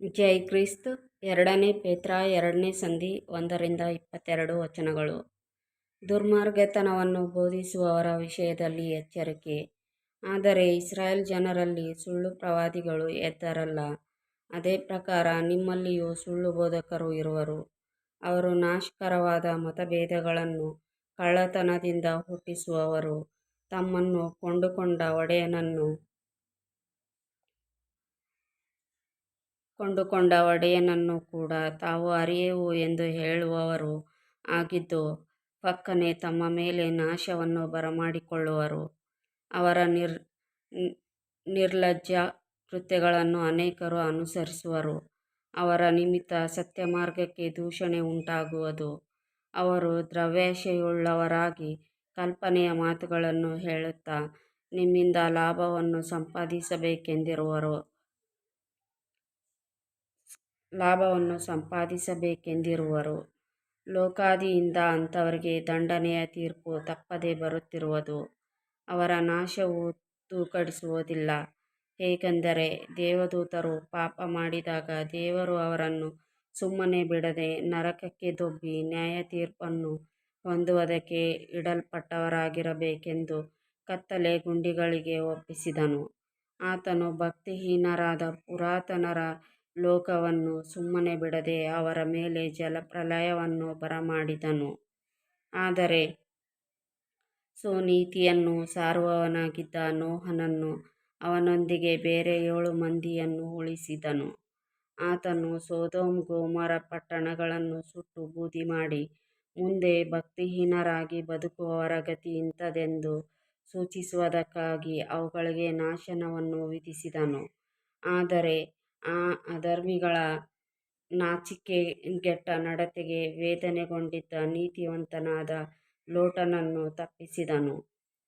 ಜೈ Christ. 2 ಪೇತ್ರ 2ನೇ ಸಂಧಿ 1-22 ದುರ್ಮಾರ್ಗತನವನ್ನು ಬೋಧಿಸುವವರ ವಿಷಯದಲ್ಲಿ ಎಚ್ಚರಿಕೆ. ಆದರೆ ಇಸ್ರಾಯೇಲ್ ಜನರಲ್ಲಿ ಸುಳ್ಳು ಪ್ರವಾದಿಗಳು ಎದ್ದರಲ್ಲ, ಅದೇ ಪ್ರಕಾರ ನಿಮ್ಮಲ್ಲಿಯೂ ಸುಳ್ಳು ಬೋಧಕರು ಇರುವರು. ಅವರು ನಾಶಕರವಾದ ಮತಭೇದಗಳನ್ನು ಕಳ್ಳತನದಿಂದ ಹುಟ್ಟಿಸುವವರು, ತಮ್ಮನ್ನು ಕೊಂಡುಕೊಂಡ ಒಡೆಯನನ್ನು ಕೂಡ ತಾವು ಅರಿಯೆವು ಎಂದು ಹೇಳುವವರೂ ಆಗಿದ್ದು, ಫಕ್ಕನೆ ತಮ್ಮ ಮೇಲೆ ನಾಶವನ್ನು ಬರಮಾಡಿಕೊಳ್ಳುವರು. ಅವರ ನಿರ್ಲಜ್ಜ ಕೃತ್ಯಗಳನ್ನು ಅನೇಕರು ಅನುಸರಿಸುವರು. ಅವರ ನಿಮಿತ್ತ ಸತ್ಯಮಾರ್ಗಕ್ಕೆ ದೂಷಣೆ ಉಂಟಾಗುವುದು. ಅವರು ದ್ರವ್ಯಾಶೆಯುಳ್ಳವರಾಗಿ ಕಲ್ಪನೆಯ ಮಾತುಗಳನ್ನು ಹೇಳುತ್ತಾ ನಿಮ್ಮಿಂದ ಲಾಭವನ್ನು ಸಂಪಾದಿಸಬೇಕೆಂದಿರುವರು. ಲೋಕಾದಿಯಿಂದ ಅಂಥವರಿಗೆ ದಂಡನೆಯ ತೀರ್ಪು ತಪ್ಪದೆ ಬರುತ್ತಿರುವುದು. ಅವರ ನಾಶವು ತೂಕಡಿಸುವುದಿಲ್ಲ. ಹೇಗೆಂದರೆ, ದೇವದೂತರು ಪಾಪ ಮಾಡಿದಾಗ ದೇವರು ಅವರನ್ನು ಸುಮ್ಮನೆ ಬಿಡದೆ ನರಕಕ್ಕೆ ದೊಬ್ಬಿ ನ್ಯಾಯತೀರ್ಪನ್ನು ಹೊಂದುವುದಕ್ಕೆ ಇಡಲ್ಪಟ್ಟವರಾಗಿರಬೇಕೆಂದು ಕತ್ತಲೆ ಗುಂಡಿಗಳಿಗೆ ಒಪ್ಪಿಸಿದನು. ಆತನು ಭಕ್ತಿಹೀನರಾದ ಪುರಾತನರ ಲೋಕವನ್ನು ಸುಮ್ಮನೆ ಬಿಡದೆ ಅವರ ಮೇಲೆ ಜಲಪ್ರಳಯವನ್ನು ಬರಮಾಡಿದನು. ಆದರೆ ಸುನೀತಿಯನ್ನು ಸಾರುವವನಾಗಿದ್ದ ನೋಹನನ್ನೂ ಅವನೊಂದಿಗೆ ಬೇರೆ 7 ಮಂದಿಯನ್ನು ಉಳಿಸಿದನು. ಆತನು ಸೊದೋಮ್ ಗೊಮೋರ ಪಟ್ಟಣಗಳನ್ನು ಸುಟ್ಟು ಬೂದಿ ಮಾಡಿ, ಮುಂದೆ ಭಕ್ತಿಹೀನರಾಗಿ ಬದುಕುವವರ ಗತಿ ಇಂಥದೆಂದು ಸೂಚಿಸುವುದಕ್ಕಾಗಿ ಅವುಗಳಿಗೆ ನಾಶನವನ್ನು ವಿಧಿಸಿದನು. ಆದರೆ ಆ ಅಧರ್ಮಿಗಳ ನಾಚಿಕೆಗೆಟ್ಟ ನಡತೆಗೆ ವೇದನೆಗೊಂಡಿದ್ದ ನೀತಿವಂತನಾದ ಲೋಟನನ್ನು ತಪ್ಪಿಸಿದನು.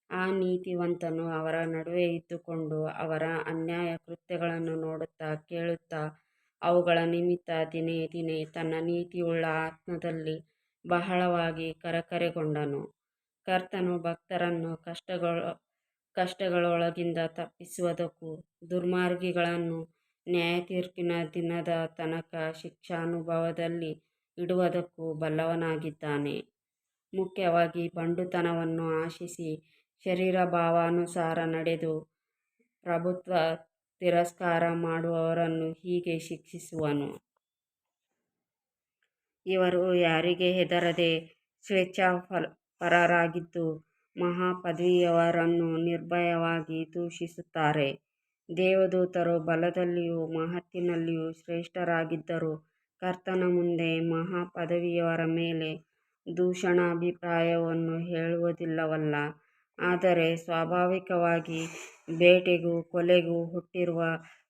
ಆ ನೀತಿವಂತನು ಅವರ ನಡುವೆ ಇದ್ದುಕೊಂಡು ಅವರ ಅನ್ಯಾಯ ಕೃತ್ಯಗಳನ್ನು ನೋಡುತ್ತಾ ಕೇಳುತ್ತಾ ಅವುಗಳ ನಿಮಿತ್ತ ದಿನೇ ದಿನೇ ತನ್ನ ನೀತಿಯುಳ್ಳ ಆತ್ಮದಲ್ಲಿ ಬಹಳವಾಗಿ ಕರಕರಗೊಂಡನು. ಕರ್ತನು ಭಕ್ತರನ್ನು ಕಷ್ಟಗಳೊಳಗಿಂದ ತಪ್ಪಿಸುವುದಕ್ಕೂ ದುರ್ಮಾರ್ಗಿಗಳನ್ನು ನ್ಯಾಯತೀರ್ಪಿನ ದಿನದ ತನಕ ಶಿಕ್ಷಾನುಭವದಲ್ಲಿ ಇಡುವುದಕ್ಕೂ ಬಲ್ಲವನಾಗಿದ್ದಾನೆ. ಮುಖ್ಯವಾಗಿ ಬಂಡುತನವನ್ನು ಆಶಿಸಿ ಶರೀರಭಾವಾನುಸಾರ ನಡೆದು ಪ್ರಭುತ್ವ ತಿರಸ್ಕಾರ ಮಾಡುವವರನ್ನು ಹೀಗೆ ಶಿಕ್ಷಿಸುವನು. ಇವರು ಯಾರಿಗೆ ಹೆದರದೆ ಸ್ವೇಚ್ಛಾಪರರಾಗಿದ್ದು ಮಹಾಪದವಿಯವರನ್ನು ನಿರ್ಭಯವಾಗಿ ದೂಷಿಸುತ್ತಾರೆ. ದೇವದೂತರು ಬಲದಲ್ಲಿಯೂ ಮಹತ್ತಿನಲ್ಲಿಯೂ ಶ್ರೇಷ್ಠರಾಗಿದ್ದರೂ ಕರ್ತನ ಮುಂದೆ ಮಹಾಪದವಿಯವರ ಮೇಲೆ ದೂಷಣಾಭಿಪ್ರಾಯವನ್ನು ಹೇಳುವುದಿಲ್ಲವಲ್ಲ. ಆದರೆ ಸ್ವಾಭಾವಿಕವಾಗಿ ಬೇಟೆಗೂ ಕೊಲೆಗೂ ಹುಟ್ಟಿರುವ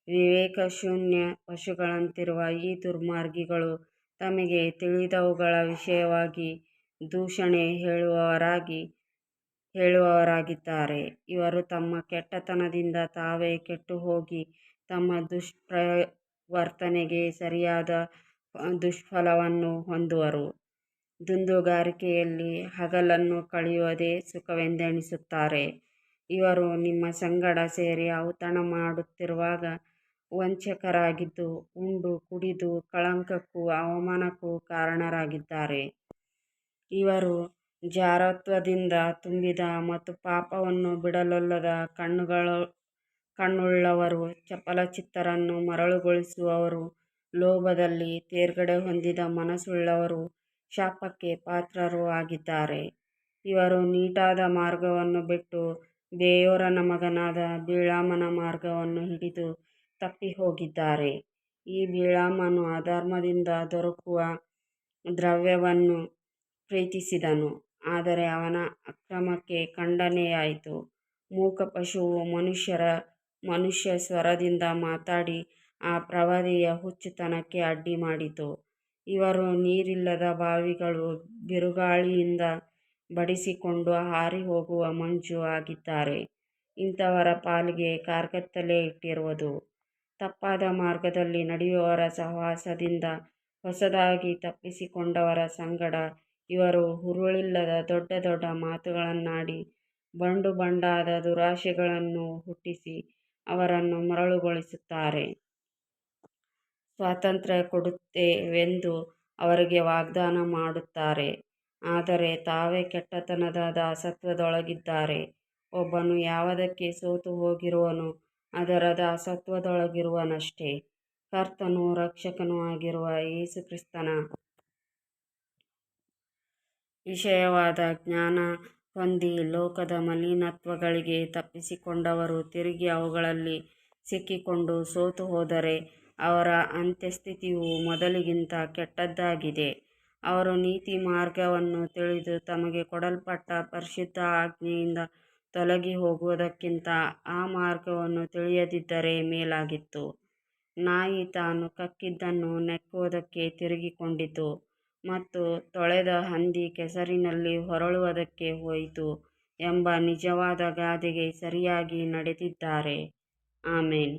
ವಿವೇಕಶೂನ್ಯ ಪಶುಗಳಂತಿರುವ ಈ ದುರ್ಮಾರ್ಗಿಗಳು ತಮಗೆ ತಿಳಿದವುಗಳ ವಿಷಯವಾಗಿ ದೂಷಣೆ ಹೇಳುವವರಾಗಿದ್ದಾರೆ. ಇವರು ತಮ್ಮ ಕೆಟ್ಟತನದಿಂದ ತಾವೇ ಕೆಟ್ಟುಹೋಗಿ ತಮ್ಮ ದುಷ್ಪ್ರವರ್ತನೆಗೆ ಸರಿಯಾದ ದುಷ್ಫಲವನ್ನು ಹೊಂದುವರು. ದುಂದುಗಾರಿಕೆಯಲ್ಲಿ ಹಗಲನ್ನು ಕಳೆಯುವುದೇ ಸುಖವೆಂದೆಣಿಸುತ್ತಾರೆ. ಇವರು ನಿಮ್ಮ ಸಂಗಡ ಸೇರಿ ಔತಣ ಮಾಡುತ್ತಿರುವಾಗ ವಂಚಕರಾಗಿದ್ದು ಉಂಡು ಕುಡಿದು ಕಳಂಕಕ್ಕೂ ಅವಮಾನಕ್ಕೂ ಕಾರಣರಾಗಿದ್ದಾರೆ. ಇವರು ಜಾರತ್ವದಿಂದ ತುಂಬಿದ ಮತ್ತು ಪಾಪವನ್ನು ಬಿಡಲೊಲ್ಲದ ಕಣ್ಣುಳ್ಳವರು, ಚಪಲಚಿತ್ತರನ್ನು ಮರುಳುಗೊಳಿಸುವವರು, ಲೋಭದಲ್ಲಿ ತೇರ್ಗಡೆ ಹೊಂದಿದ ಮನಸ್ಸುಳ್ಳವರು, ಶಾಪಕ್ಕೆ ಪಾತ್ರರೂ ಆಗಿದ್ದಾರೆ. ಇವರು ನೀಟಾದ ಮಾರ್ಗವನ್ನು ಬಿಟ್ಟು ಬೆಯೋರನ ಮಗನಾದ ಬಿಳಾಮನ ಮಾರ್ಗವನ್ನು ಹಿಡಿದು ತಪ್ಪಿಹೋಗಿದ್ದಾರೆ. ಈ ಬಿಳಾಮನು ಅಧರ್ಮದಿಂದ ದೊರಕುವ ದ್ರವ್ಯವನ್ನು ಪ್ರೀತಿಸಿದನು, ಆದರೆ ಅವನ ಅಕ್ರಮಕ್ಕೆ ಖಂಡನೆಯಾಯಿತು. ಮೂಕ ಪಶುವು ಮನುಷ್ಯ ಸ್ವರದಿಂದ ಮಾತಾಡಿ ಆ ಪ್ರವಾದಿಯ ಹುಚ್ಚುತನಕ್ಕೆ ಅಡ್ಡಿಮಾಡಿತು. ಇವರು ನೀರಿಲ್ಲದ ಬಾವಿಗಳೂ ಬಿರುಗಾಳಿಯಿಂದ ಬಡಿಸಿಕೊಂಡು ಹಾರಿಹೋಗುವ ಮಂಜೂ ಆಗಿದ್ದಾರೆ. ಇಂಥವರ ಪಾಲಿಗೆ ಕಾರ್ಗತ್ತಲೇ ಇಟ್ಟಿರುವುದು. ತಪ್ಪಾದ ಮಾರ್ಗದಲ್ಲಿ ನಡೆಯುವವರ ಸಹವಾಸದಿಂದ ಹೊಸದಾಗಿ ತಪ್ಪಿಸಿಕೊಂಡವರ ಸಂಗಡ ಇವರು ಹುರುಳಿಲ್ಲದ ದೊಡ್ಡ ದೊಡ್ಡ ಮಾತುಗಳನ್ನಾಡಿ ಬಂಡಾದ ದುರಾಶೆಗಳನ್ನು ಹುಟ್ಟಿಸಿ ಅವರನ್ನು ಮರುಳುಗೊಳಿಸುತ್ತಾರೆ. ಸ್ವಾತಂತ್ರ್ಯ ಕೊಡುತ್ತೇವೆಂದು ಅವರಿಗೆ ವಾಗ್ದಾನ ಮಾಡುತ್ತಾರೆ, ಆದರೆ ತಾವೇ ಕೆಟ್ಟತನದ ದಾಸತ್ವದೊಳಗಿದ್ದಾರೆ. ಒಬ್ಬನು ಯಾವುದಕ್ಕೆ ಸೋತು ಹೋಗಿರುವನೋ ಅದರ ದಾಸತ್ವದೊಳಗಿರುವನಷ್ಟೇ. ಕರ್ತನೂ ರಕ್ಷಕನೂ ಆಗಿರುವ ಯೇಸು ಕ್ರಿಸ್ತನ ವಿಷಯವಾದ ಜ್ಞಾನ ಹೊಂದಿ ಲೋಕದ ಮಲಿನತ್ವಗಳಿಗೆ ತಪ್ಪಿಸಿಕೊಂಡವರು ತಿರುಗಿ ಅವುಗಳಲ್ಲಿ ಸಿಕ್ಕಿಕೊಂಡು ಸೋತು ಹೋದರೆ ಅವರ ಅಂತ್ಯಸ್ಥಿತಿಯು ಮೊದಲಿಗಿಂತ ಕೆಟ್ಟದ್ದಾಗಿದೆ. ಅವರು ನೀತಿ ಮಾರ್ಗವನ್ನು ತಿಳಿದು ತಮಗೆ ಕೊಡಲ್ಪಟ್ಟ ಪರಿಶುದ್ಧ ಆಜ್ಞೆಯಿಂದ ತೊಲಗಿ ಹೋಗುವುದಕ್ಕಿಂತ ಆ ಮಾರ್ಗವನ್ನು ತಿಳಿಯದಿದ್ದರೆ ಮೇಲಾಗಿತ್ತು. ನಾಯಿ ತಾನು ಕಕ್ಕಿದ್ದನ್ನು ನೆಕ್ಕುವುದಕ್ಕೆ ತಿರುಗಿಕೊಂಡಿತು, ಮತ್ತು ತೊಳೆದ ಹಂದಿ ಕೆಸರಿನಲ್ಲಿ ಹೊರಳುವುದಕ್ಕೆ ಹೋಯಿತು ಎಂಬ ನಿಜವಾದ ಗಾದೆಗೆ ಸರಿಯಾಗಿ ನಡೆದಿದ್ದಾರೆ. ಆಮೆನ್.